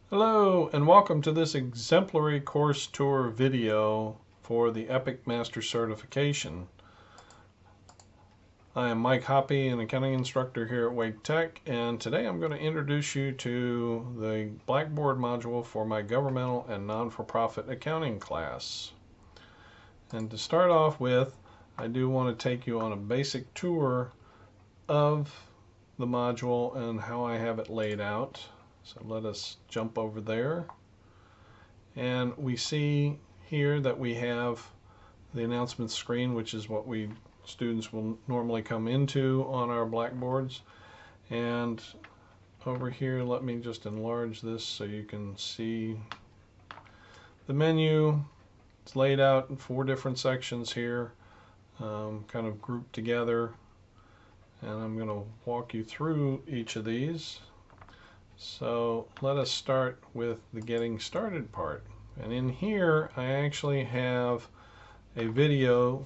Hello and welcome to this exemplary course tour video for the Epic Master Certification. I am Mike Hoppe, an accounting instructor here at Wake Tech, and today I'm going to introduce you to the Blackboard module for my governmental and non-for-profit accounting class. And to start off with, I do want to take you on a basic tour of the module and how I have it laid out. So let us jump over there. And we see here that we have the announcements screen, which is what students will normally come into on our blackboards. And over here, let me just enlarge this so you can see the menu. It's laid out in 4 different sections here, kind of grouped together. And I'm going to walk you through each of these. So let us start with the getting started part. And in here, I actually have a video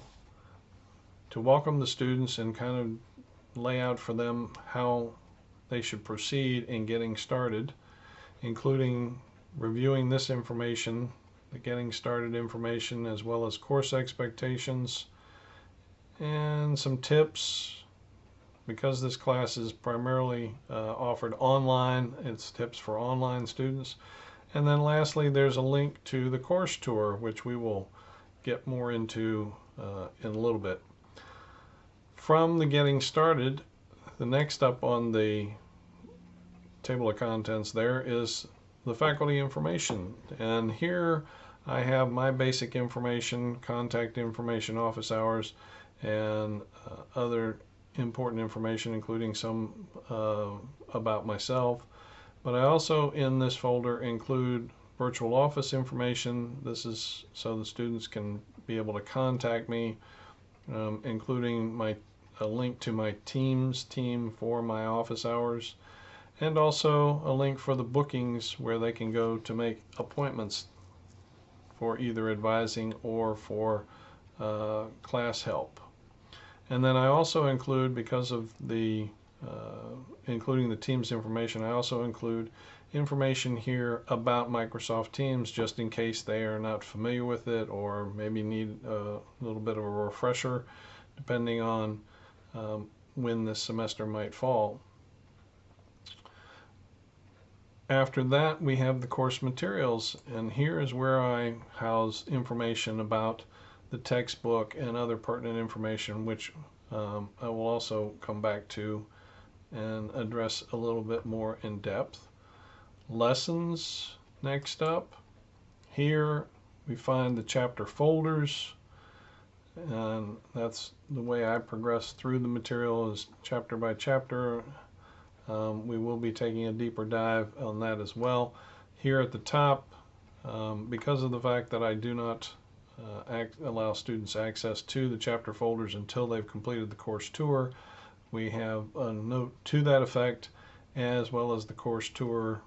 to welcome the students and kind of lay out for them how they should proceed in getting started, including reviewing this information, the getting started information, as well as course expectations and some tips. Because this class is primarily offered online, it's tips for online students. And then lastly, there's a link to the course tour, which we will get more into in a little bit. From the getting started, the next up on the table of contents there is the faculty information. And here I have my basic information, contact information, office hours, and other important information, including some about myself. But I also in this folder include virtual office information. This is so the students can be able to contact me, including a link to my Teams team for my office hours, and also a link for the bookings where they can go to make appointments for either advising or for class help. And then I also include, because of the including the Teams information, I also include information here about Microsoft Teams, just in case they are not familiar with it or maybe need a little bit of a refresher, depending on when this semester might fall. After that, we have the course materials, and here is where I house information about the textbook and other pertinent information, which I will also come back to and address a little bit more in depth. Lessons next up. Here we find the chapter folders, and that's the way I progress through the material, is chapter by chapter. We will be taking a deeper dive on that as well. Here at the top, because of the fact that I do not allow students access to the chapter folders until they've completed the course tour, we have a note to that effect, as well as the course tour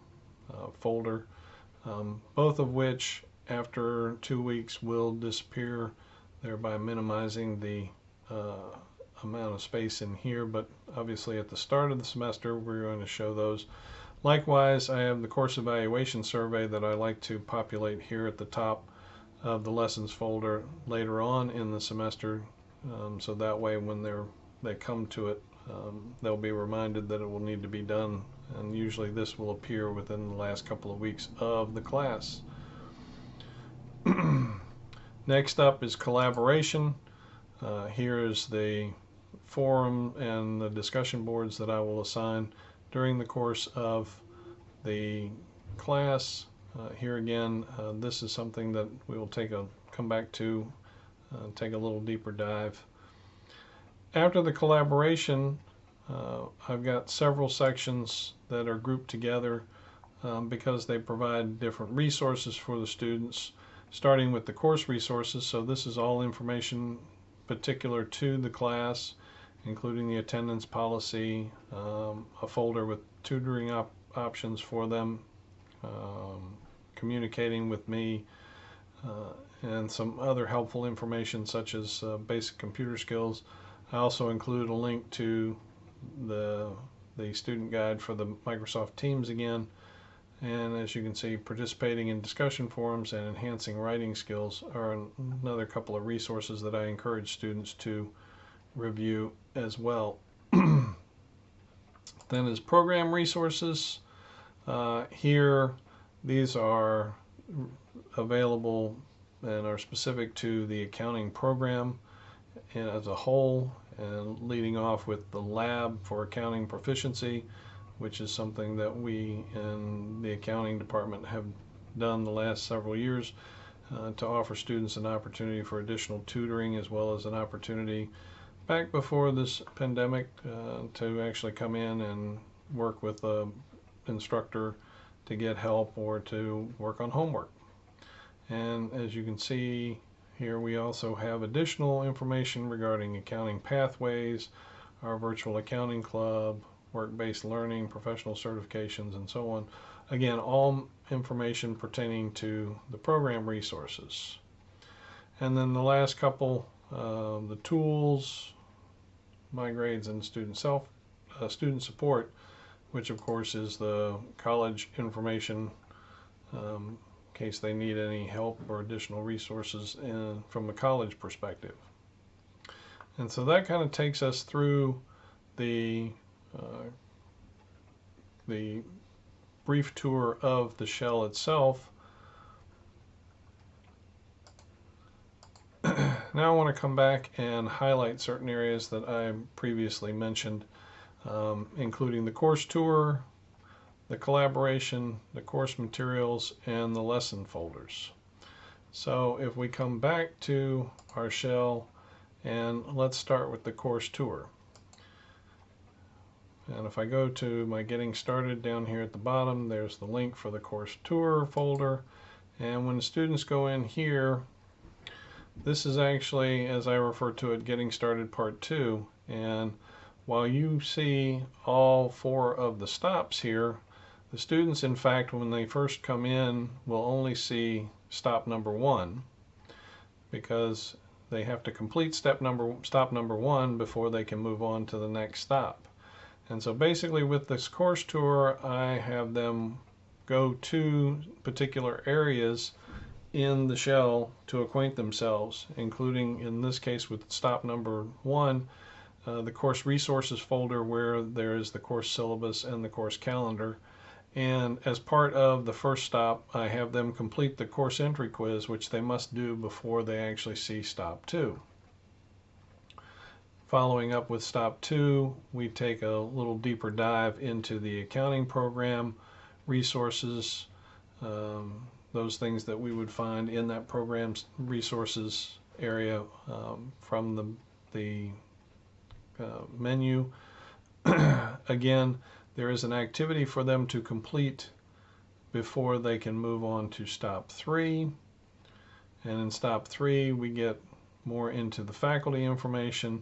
folder, both of which after 2 weeks will disappear, thereby minimizing the amount of space in here. But obviously at the start of the semester we're going to show those. Likewise, I have the course evaluation survey that I like to populate here at the top of the lessons folder later on in the semester, so that way when they come to it, they'll be reminded that it will need to be done, and usually this will appear within the last couple of weeks of the class. Next up is collaboration. Here is the forum and the discussion boards that I will assign during the course of the class. Here again, this is something that we will come back to, take a little deeper dive. After the collaboration, I've got several sections that are grouped together because they provide different resources for the students, starting with the course resources. So this is all information particular to the class, including the attendance policy, a folder with tutoring options for them, communicating with me, and some other helpful information such as basic computer skills. I also include a link to the student guide for the Microsoft Teams again, And as you can see, participating in discussion forums and enhancing writing skills are another couple of resources that I encourage students to review as well. Then as program resources, here these are available and are specific to the accounting program as a whole, and leading off with the lab for accounting proficiency, which is something that we in the accounting department have done the last several years to offer students an opportunity for additional tutoring, as well as an opportunity back before this pandemic to actually come in and work with an instructor to get help or to work on homework. And as you can see here, we also have additional information regarding accounting pathways, our virtual accounting club, work-based learning, professional certifications, and so on. Again, all information pertaining to the program resources. And then the last couple, the tools, My Grades, and student support, which of course is the college information in case they need any help or additional resources from the college perspective. And so that kind of takes us through the brief tour of the shell itself. Now I want to come back and highlight certain areas that I previously mentioned, including the course tour, the collaboration, the course materials, and the lesson folders. So if we come back to our shell, and let's start with the course tour. And if I go to my Getting Started down here at the bottom, there's the link for the course tour folder. And when students go in here, this is actually, as I refer to it, Getting Started Part 2. And while you see all 4 of the stops here, the students, in fact, when they first come in, will only see stop number 1, because they have to complete stop number 1 before they can move on to the next stop. And so basically with this course tour, I have them go to particular areas in the shell to acquaint themselves, including in this case with stop number 1, the course resources folder, where there is the course syllabus and the course calendar. And as part of the first stop, I have them complete the course entry quiz, which they must do before they actually see stop 2. Following up with stop 2, we take a little deeper dive into the accounting program resources, those things that we would find in that program's resources area from the menu. Again, there is an activity for them to complete before they can move on to stop 3. And in stop 3, we get more into the faculty information,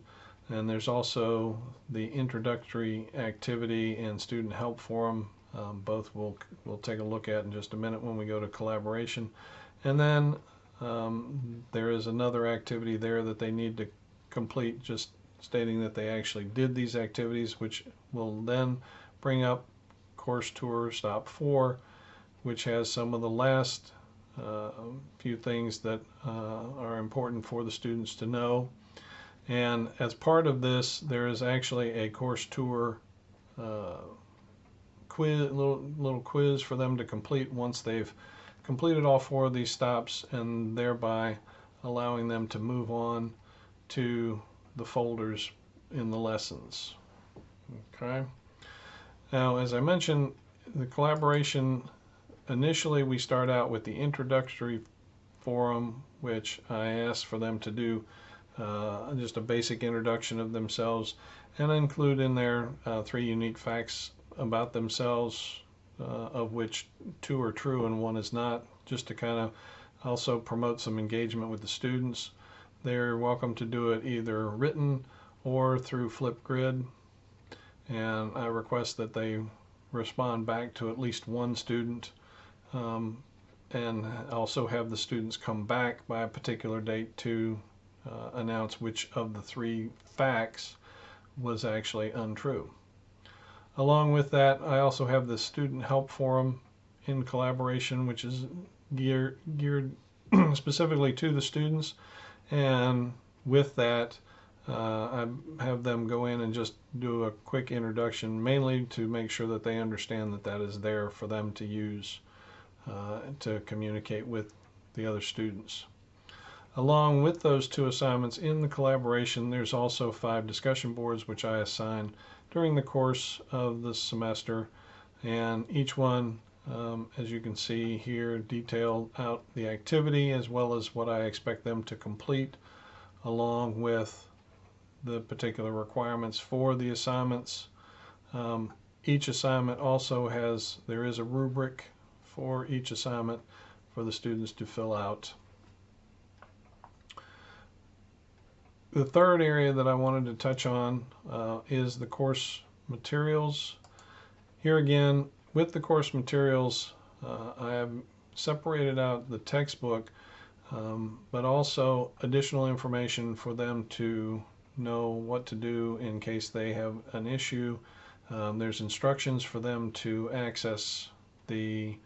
and there's also the introductory activity and student help forum. Both we'll take a look at in just a minute when we go to collaboration. And then there is another activity there that they need to complete, just stating that they actually did these activities, which will then bring up course tour stop 4, which has some of the last few things that are important for the students to know. And as part of this, there is actually a course tour quiz, little quiz for them to complete once they've completed all 4 of these stops, and thereby allowing them to move on to the folders in the lessons. Okay. Now, as I mentioned, the collaboration, initially we start out with the introductory forum, which I asked for them to do just a basic introduction of themselves, and include in there 3 unique facts about themselves, of which 2 are true and 1 is not, just to kind of also promote some engagement with the students. They're welcome to do it either written or through Flipgrid, and I request that they respond back to at least 1 student, and also have the students come back by a particular date to announce which of the 3 facts was actually untrue. Along with that, I also have the student help forum, in collaboration, which is geared specifically to the students. And with that, I have them go in and just do a quick introduction, mainly to make sure that they understand that that is there for them to use to communicate with the other students. Along with those 2 assignments in the collaboration, there's also 5 discussion boards which I assign during the course of the semester, and each one, as you can see here, detail out the activity as well as what I expect them to complete, along with the particular requirements for the assignments. Each assignment also there is a rubric for each assignment for the students to fill out. The third area that I wanted to touch on is the course materials. Here again, with the course materials, I have separated out the textbook, but also additional information for them to know what to do in case they have an issue. There's instructions for them to access the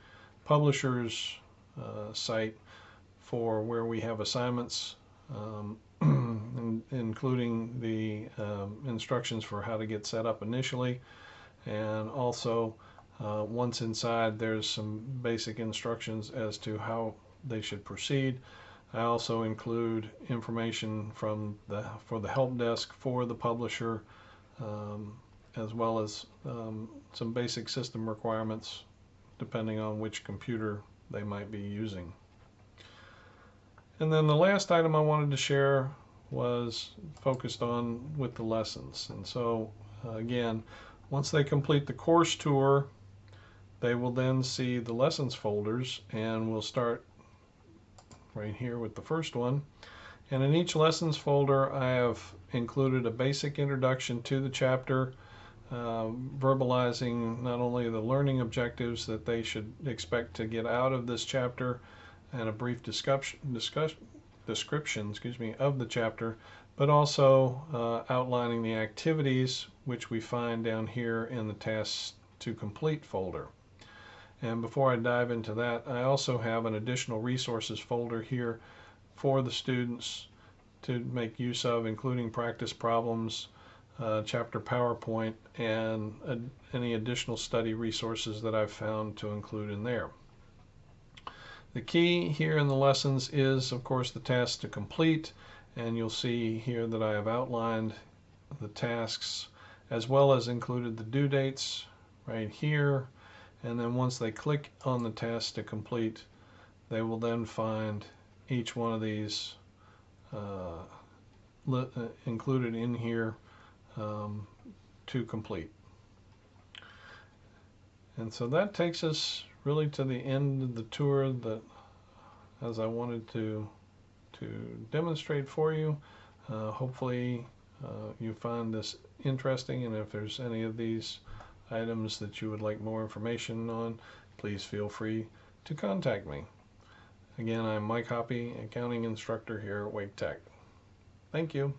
publisher's site for where we have assignments, including the instructions for how to get set up initially, and also once inside there's some basic instructions as to how they should proceed. I also include information for the help desk for the publisher, as well as some basic system requirements depending on which computer they might be using. And then the last item I wanted to share was focused on with the lessons. And so again, once they complete the course tour, they will then see the lessons folders, and we'll start right here with the first one. And in each lessons folder, I have included a basic introduction to the chapter, verbalizing not only the learning objectives that they should expect to get out of this chapter, and a brief description of the chapter, but also outlining the activities which we find down here in the tasks to complete folder. And before I dive into that, I also have an additional resources folder here for the students to make use of, including practice problems, chapter PowerPoint, and any additional study resources that I've found to include in there. The key here in the lessons is, of course, the tasks to complete, and you'll see here that I have outlined the tasks as well as included the due dates right here. And then once they click on the task to complete, they will then find each one of these included in here to complete. And so that takes us really to the end of the tour that, as I wanted to demonstrate for you. Hopefully you find this interesting, and if there's any of these items that you would like more information on, please feel free to contact me. Again, I'm Mike Hoppe, accounting instructor here at Wake Tech. Thank you.